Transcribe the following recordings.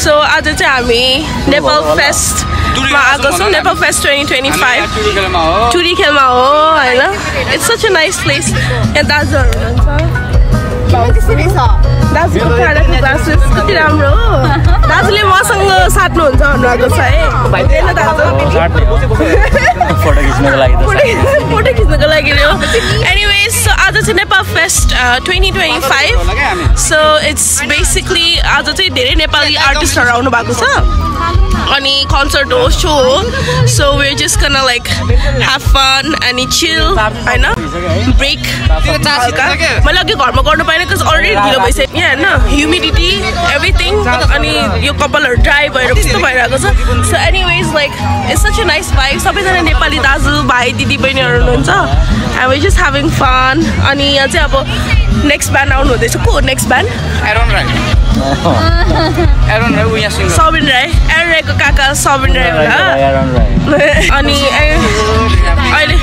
So आज चाहिँ हामी नेपाल फेस्टमा आएको छौँ नेपाल फेस्ट 2025 टुरी खेलमा हो हैन it's such a nice place यहाँ दाजुहरू हुनुहुन्छ दाजुको खानाको ग्लासेस कति राम्रो हो दाजुले मसँग साट्नुहुन्छ भन्नुभएको छ है होइन दाजु फोटो खिच्नको लागि हो एनिवेज सो आज चाहिँ Nepal fest 2025 so it's basically आज चाहिँ धेरै नेपाली आर्टिस्टहरू आउनु भएको छ अनि कन्सर्ट हो सो हो so we are just gonna like have fun अनि चिल हैन ब्रेक मैले अघि घरमा गर्नु पाएन बिकज अलरेडी ढिलो भइसक्यो हैन ह्युमिडिटी एभ्रिथिङ अनि यो कपालहरू ड्राई भएर कस्तो भइरहेको छ so anyways like it's such a nice vibe सबैजना नेपाली दाजु भाइ दिदी बहिनीहरू हुनुहुन्छ and we just having fun अनि यहाँ चाहिँ अब नेक्स्ट ब्यान्ड आउनु हुँदैछ को next band Sabin Rai Aaron राईको काका सबिन राई होला अनि अहिले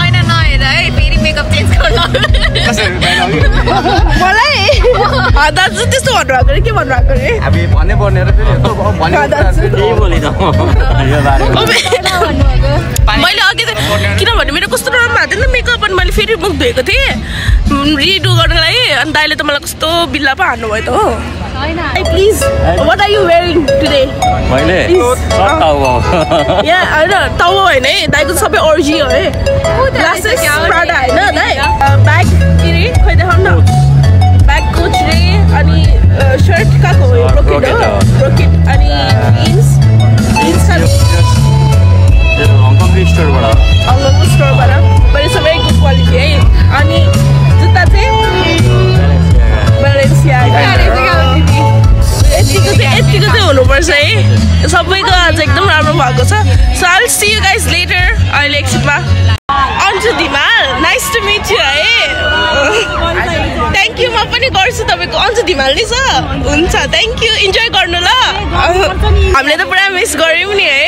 ऐना नहेर है फेरि मेकअप चेन्ज गर्नु मलाई दाजु त्यस्तो भन्नुभएको रे के भन्नुभएको रे हामी भन्नै पर्ने र मैले अघि किनभने मेरो कस्तो राम्रो भएको थियो मेकअप अनि मैले फेरि मुख धोएको थिएँ रिडु गर्नलाई अनि दाइले त मलाई कस्तो बिल्ला पो हान्नु भयो त हो Please, what are you wearing today? मैले ताउ Yeah, I know. ताउ हैन है दाइको सबै ओरिजि हो है ग्लासेस प्राडा हैन दाइ ब्याग किरे खोइ देखाउन न ब्याग कोच रे अनि शर्ट काको हो ब्रोकेट अनि जीन्स हङकङ स्टोरबाट पनि सबै गुड क्वालिटी है अनि जुत्ता चाहिँ यतिको चाहिँ हुनुपर्छ है सबैको आज एकदम राम्रो भएको छ so I will see you guys later अहिले एकछिनमा Anju Dhimal nice to meet you है थ्याङ्क यू म पनि गर्छु तपाईँको अन्जु धिमाल नि छ हुन्छ थ्याङ्क यू इन्जोय गर्नु ल हामीले त पुरा मिस गऱ्यौँ नि है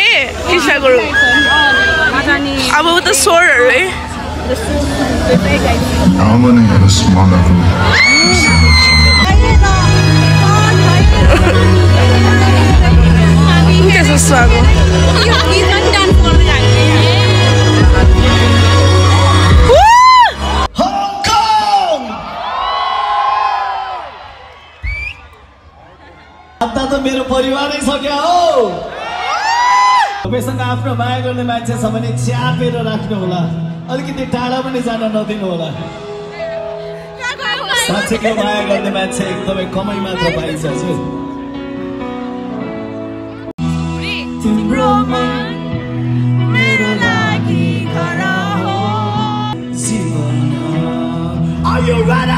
कृष्ण गुरुङ अब त स्वरहरू है Eso es algo. Hong Kong! आता तो मेरो परिवारै छ क्या हो तपाईँसँग आफ्नो माया गर्ने मान्छे छ भने च्यापेर राख्नु होला अलिकति टाढा पनि जान नदिनु होला साँच्चैको माया गर्ने मान्छे एकदमै कमै मात्र पाइन्छ तिम्रो मन मेरो लागि घर हो जीवन Are you ready?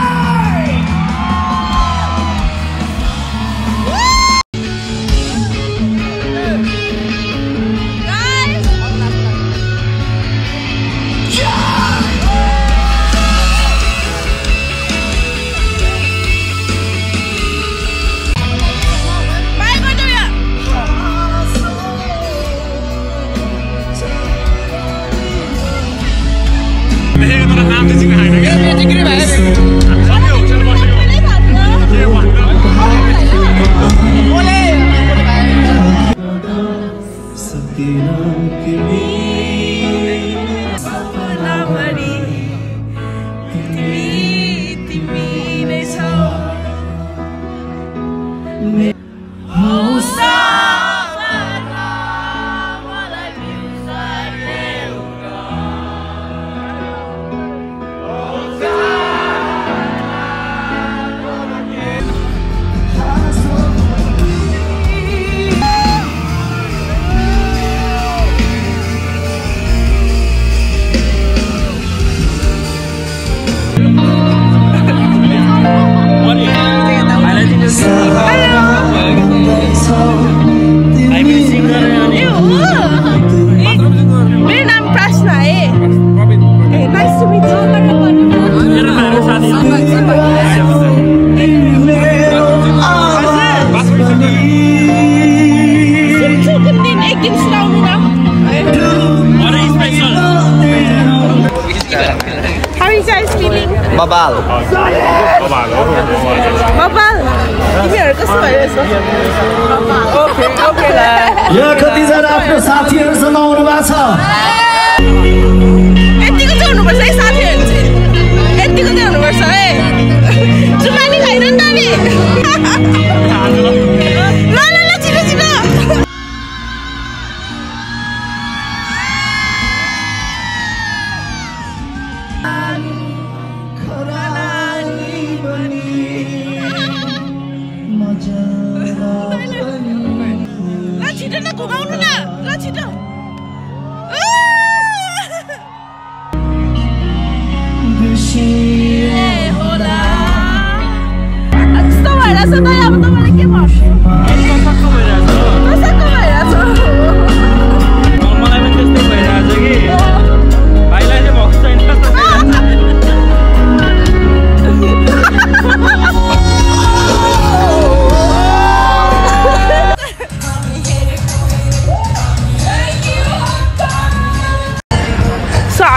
Mabal. Mabal. Ini harus sesuai. साथीहरूसँग आउनु भएको छ यतिको चाहिँ हुनुपर्छ है साथीहरू चाहिँ यतिको चाहिँ हुनुपर्छ है चुमानी खाइन नि त नि ल ल ल छिटो छिटो ल छिटो न घुमाउनु न ल छिटो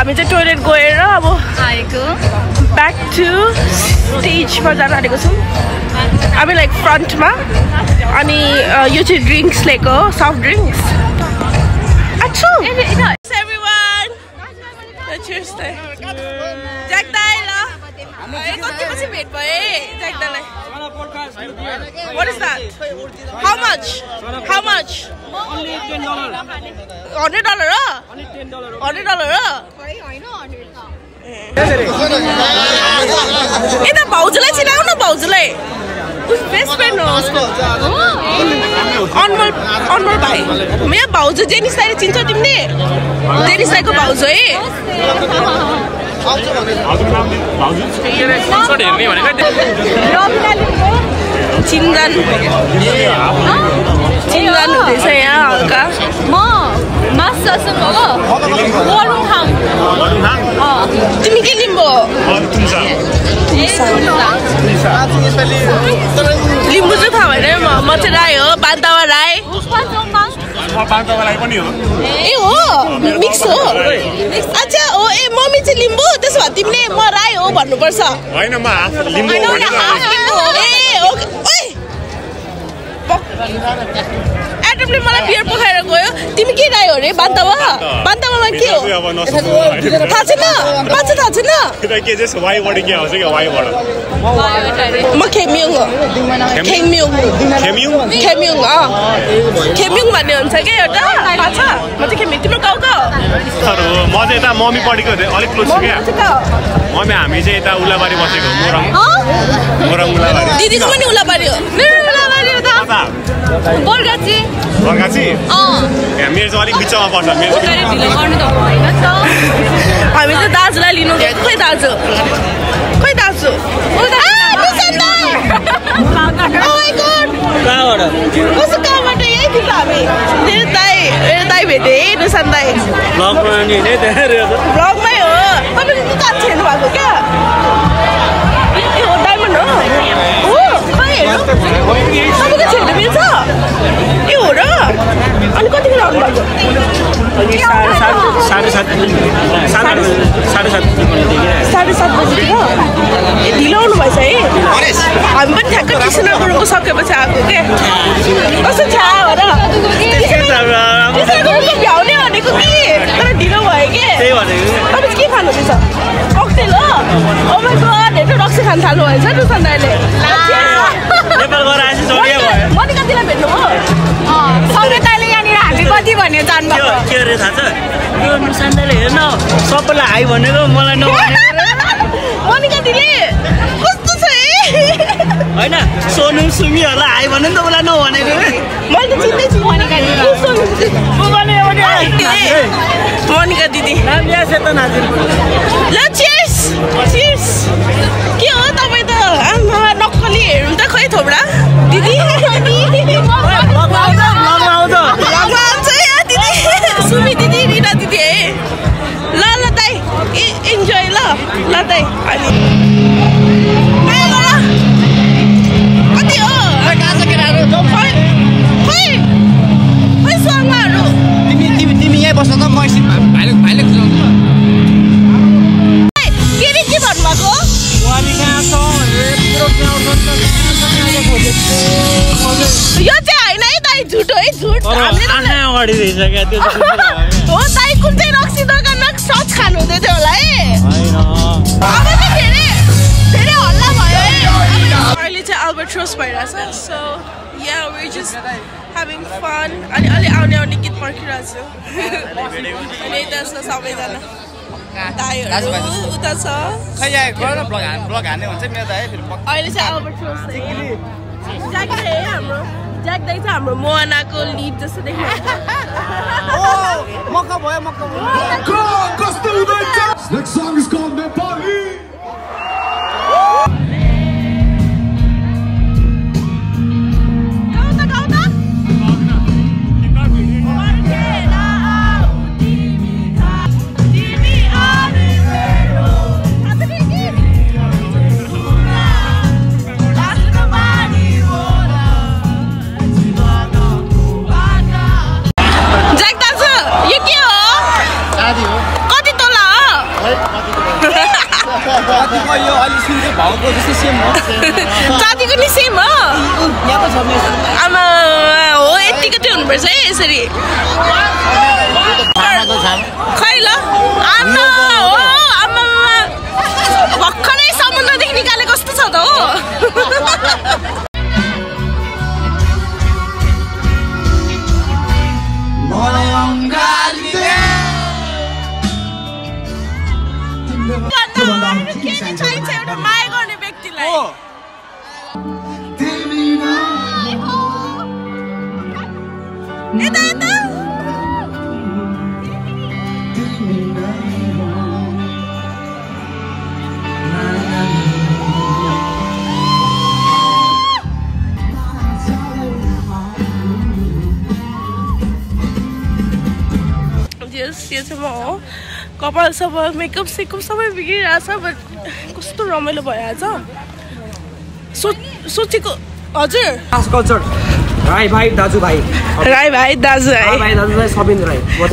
हामी चाहिँ टोइलेट गएर अब आएको ब्याक टु स्टेजमा जान आँटेको छौँ हामी लाइक फ्रन्टमा अनि यो चाहिँ ड्रिङ्क्स लिएको सफ्ट ड्रिङ्क्स अच्छा एभ्रिवान चियर्स दाइ ज्याक दाइ ल कति पछि भेट भए jack दाइलाई What is that? How much? How much? Only $10. $100 यता भाउजूलाई चिनाउ न भाउजूलाई उस बेस्ट फ्रेन्ड हो उसको अनमोल भाइ मेरो भाउजू जेनिस दाइले चिन्छौ तिमीले जेनिस दाइको भाउजू है चिन्जान हुँदैछ यहाँ हल्का म मास्टरसँग हो वरुङहाङ तिमी के लिम्बू लिम्बू चाहिँ थाहा भएन म चाहिँ राई हो बान्तावा राई ए हो मिक्स हो अच्छा हो ए मम्मी चाहिँ लिम्बू त्यसो भए तिमीले म राई हो भन्नुपर्छ होइन म लिम्बू एडमले मलाई बियर पकाएर गयो तिमी के रायो अरे बान्तावामा के हो थाहा छैन म खेम्युङ हो खेम्युङ भन्ने हुन्छ क्या एउटा थाहा छ म चाहिँ खेम्युङ तिम्रो गाउँको म चाहिँ यता मम्मी पढेको अलिक क्लोज छु क्या मम्मी हामी चाहिँ यता उलाबारी बसेको मोरङ उलाबारी दिदीको पनि उलाबारी हो बरगाछी मेरो चाहिँ अलिक बिचमा पर्छ हामी चाहिँ दाजुलाई लिनु गएको खोइ दाजु कहाँबाट यही थियो हामी दाई भेटे नुसान दाई ब्लगमै हो तपाईँले कहाँ हेर्नु भएको क्या डायमन्ड हो खै हेर्नु तपाईँको छेर्नु मिल्छ ए हो र अनि कतिखेर आउनु भएको 7:30 बजीतिर ए ढिलो आउनु भएछ है हामी पनि ठ्याक्कै कृष्णगुरुको सकेपछि आएको के कस्तो छ हो र कृष्णगुरुको भ्याउने भनेको कि तर ढिलो भयो के तपाईँ के खानुहुँदैछ ककटेल हो ओ माइ गॉड हेर्नु रक्सी खान थाल्नु भएछ नुसान दाइले मनिकाजीलाई भेट्नु हो सबै दाइले यहाँनिर हामी कति भन्यो जान्नुभयो के अरे थाहा छ यो नुसान दाइले हेर्न सबैलाई हाई भनेको मलाई नभनेको मनिका दिदी कस्तो छ होइन सोनु सुमीहरूलाई हाई भन्नु नि त मलाई नभनेको मैले त चिन्दैछु मनिका दिदी नाम ल्याएछ त नाजिर ल चियर्स के हो तपाईँ त आमा नक्कली हेर्नु त खै थोब्रा दिदी सुमी दिदी रिना दिदी है ल दाइ इन्जोय ल दाइ अनि कति हो खै शर्माहरू तिमी यहीँ बस्छ त म एकछिन भाइले के भन्नुभएको यो चाहिँ होइन है दाइ झुट है झुट बढिरहेछ क्या त्यो हो दाइ कुन चाहिँ रक्सी दोकानमा सच खानु हुँदै थियो होला है होइन अब त धेरै हल्ला भयो है अहिले चाहिँ अल्बर्ट्रोस भइरहेछ so yeah we just having fun अनि अलि आउने गीत पर्खिरहेको छु अनि यता छ सबैजना दाइहरु उता छ खै यहाँ गर ब्लग हान्ने हुन्छ मेरो दाइ फेरि अहिले चाहिँ अल्बर्ट्रोस ज्याक है हाम्रो ज्याक दाइ चाहिँ हाम्रो मोहनाको लिड जस्तो देखिन्छ मक्का भयो Next song is called Nepali. जातिको नि सेम हो आमा हो यतिको त्यो हुनुपर्छ है यसरी खै ल आमा हो आमा भर्खरै समुद्रदेखि निकालेको कस्तो छ त हो एउटा माया गर्ने व्यक्तिलाई यता यता यो चाहिँ म हो कपाल सबै मेकअप सेकअप सबै बिग्रिरहेछ बट कस्तो रमाइलो भइरहेछ सोचेको हजुर राई भाइ दाजु भाइ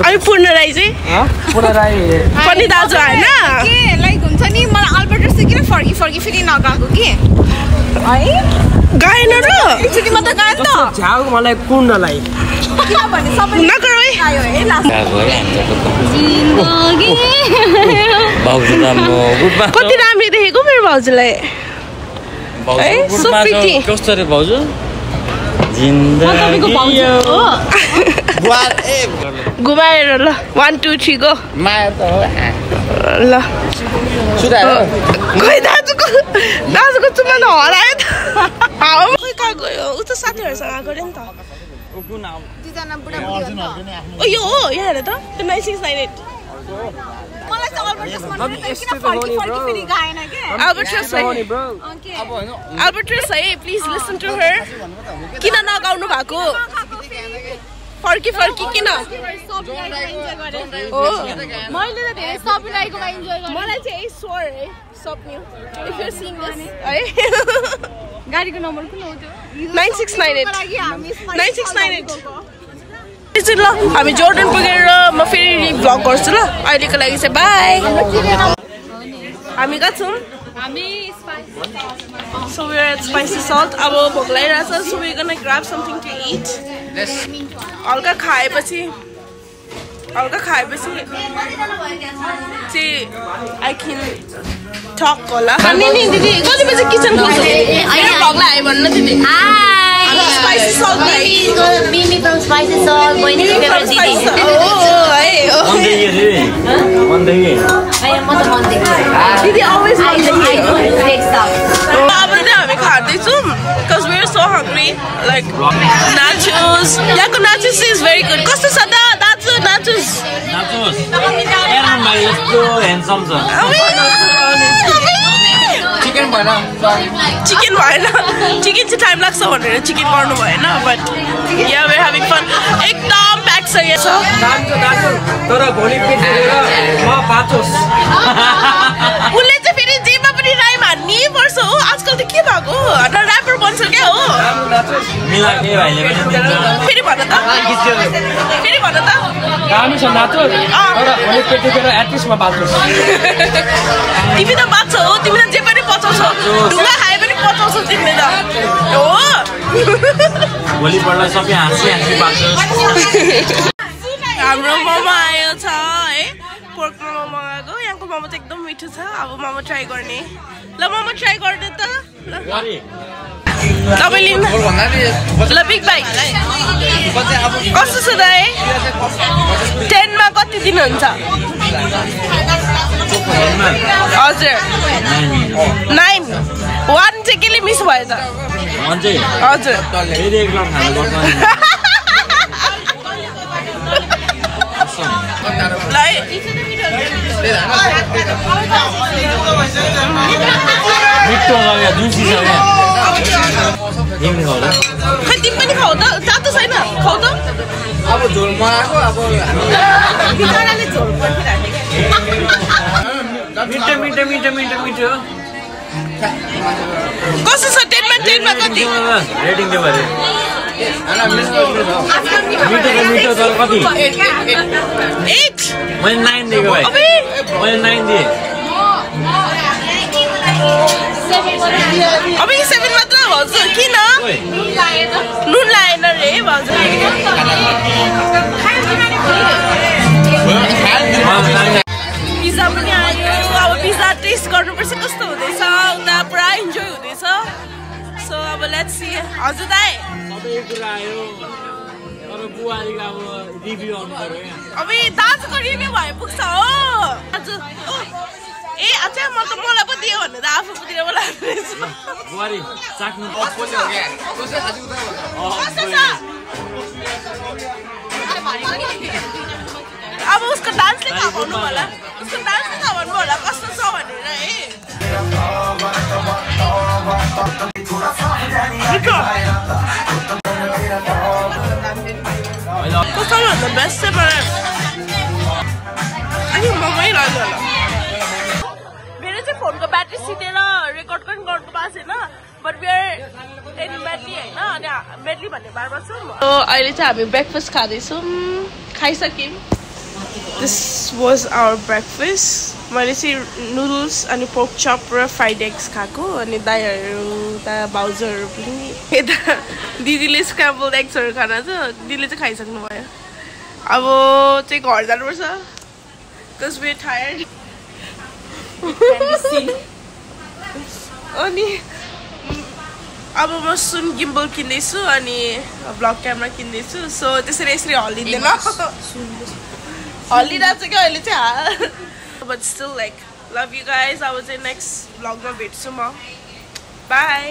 अनि पूर्ण राई चाहिँ पनि दाजु होइन के लाइक हुन्छ नि मलाई अल्बर्ट्रोस चाहिँ किन फर्की फेरि नगएको कि है गाएन र एकचोटि मात्र गाएँ त झ्याउ मलाई पूर्णलाई किनभने सबै नगर है आयो है लास्ट कति राम्रो देखेको मेरो भाउजूलाई कस्तो रे भाउजू घुमाएर ल 1 2 3 गो ल खोइ दाजुको चुमा त हरायो त खोइ कहाँ गयो उ त साथीहरूसँग आएको अरे नि त यो हो यहाँ हेर त त्यो 9698 मलाई चाहिँ अल्बर्ट्रोस मन पर्छ किन फर्की फेरि गाएन के अल्बर्ट्रोस है प्लिज लिसन टु हर किन नगाउनु भएको फर्की किन मैले त धेरै सबैलाईकोमा इन्जोय गरेँ मलाई चाहिँ यही स्वर है सपन्यू इफ यु सिङ दिस है गाडीको नम्बर कुन हो त्यो 9698 ल हामी जोर्डन पुगेर म फेरि भ्लग गर्छु ल अहिलेको लागि चाहिँ बाई हामी कहाँ छौँ So we're at Spicy Salt. अब भोक लागिरहेछ so we're gonna grab something to eat. हल्का खाएपछि चाहिँ I can talk होला अनि नि दिदी कति बजे किचन खोल्छ मेरो भ्लगलाई हाई भन्नु दिदी Spicy Salt Mimi from Spicy Salt, going to favorite Didi. Monday. I am not a Monday. Didi always I do fake stuff. Because we're so hungry. Like nachos. Yako nachos is very good. Kosto sada nachos. Nachos. Aaron my is so handsome sir. Chicken bhayena. Chicken चाहिँ time लाग्छ भनेर chicken गर्नु भएन but yeah we're having fun. एकदम pack छ यहाँ छ. तर भोलि पेटेर म बाचोस. उले चाहिँ फेरि जेमा पनि राइम हान्नै पर्छ हो. आजकल त के भएको? र्यापर बन्छ के हो? मिला के भाइले पनि दिन्छ. फेरि भन त. दामी छ नाचो. तर भोलि पेटेर एटलिस्ट म बाचोस. तिमी त बाच्छौ हो. तिमी त जे पनि पचाउँछौ. ढुङ्गा खाए पनि पचाउँछौ तिमीले त. हो. भोलि पल्ट सबै हाँसी बाचोस. हाम्रो मोमो आयो छ है पोर्क मोमो मगाएको यहाँको मोमो चाहिँ एकदम मिठो छ अब मोमो ट्राई गर्ने ल मोमो ट्राई गर्ने त तपाईले ल बिग बाइट कस्तो छ दाइ 10 मा कति दिनुहुन्छ हजुर 9 1 चाहिँ केले मिस भयो त हजुर फेरि एक राउन्ड खानु पर्छ मिठो लाग्यो जुसी छ खै तिमी पनि खाऊ त तातो छैन खाऊ त अब झोल मगाएको अब मिठो मिठो कस्तो छ 10 मा कति रेटिङ दियो भने मिठो तर कति 8 मैले 9 दिएको भाइ मैले 9 दिएँ अब 7 मात्र भाउजू किन नुन लाएन रे भाउजू पिज्जा पनि आयो अब पिज्जा टेस्ट गर्नुपर्छ कस्तो हुँदैछ उता पुरा इन्जोय हुँदैछ सो अब लेट्स सी हजुर दाइ सबै कुरा आयो तर बुवारीको अब रिभ्यू आउनु पर्यो यहाँ अब दाजुको रिभ्यू भए पुग्छ हो आज ए अच्छा मलाई पो दियो भने त आफू पो दियो होला बुवारी चाख्नु अब उसको डान्सले थाहा भन्नु होला उसको डान्सले थाहा भन्नु होला कस्तो छ भनेर है कस्तो भन्दा बेस्ट चाहिँ मलाई अनि ममै लाग्यो होला मेरो चाहिँ फोनको ब्याट्री सिधेर रेकर्ड पनि गर्नु पाएको छैन बट वेयर इन मेडली होइन अनि मेडली भन्ने बारमा छु अहिले चाहिँ हामी ब्रेकफास्ट खाँदैछौँ खाइसक्यौँ दिस वाज आवर ब्रेकफास्ट मैले चाहिँ नुडल्स अनि पोर्क चप र फ्राइड एग्स खाएको अनि दाइहरू उता भाउजूहरू पनि यता दिदीले स्क्राम्बल्ड एग्सहरू खाना छ दिदीले चाहिँ खाइसक्नु भयो अब चाहिँ घर जानुपर्छ बिकज वी आर टायर्ड अनि अब म सुन गिम्बल किन्दैछु अनि ब्लग क्यामेरा किन्दैछु सो त्यसरी यसरी हल्लिँदैन हल्लिरहेको छ क्या अहिले चाहिँ but still like love you guys अब चाहिँ नेक्स्ट ब्लगमा भेट्छु म बाई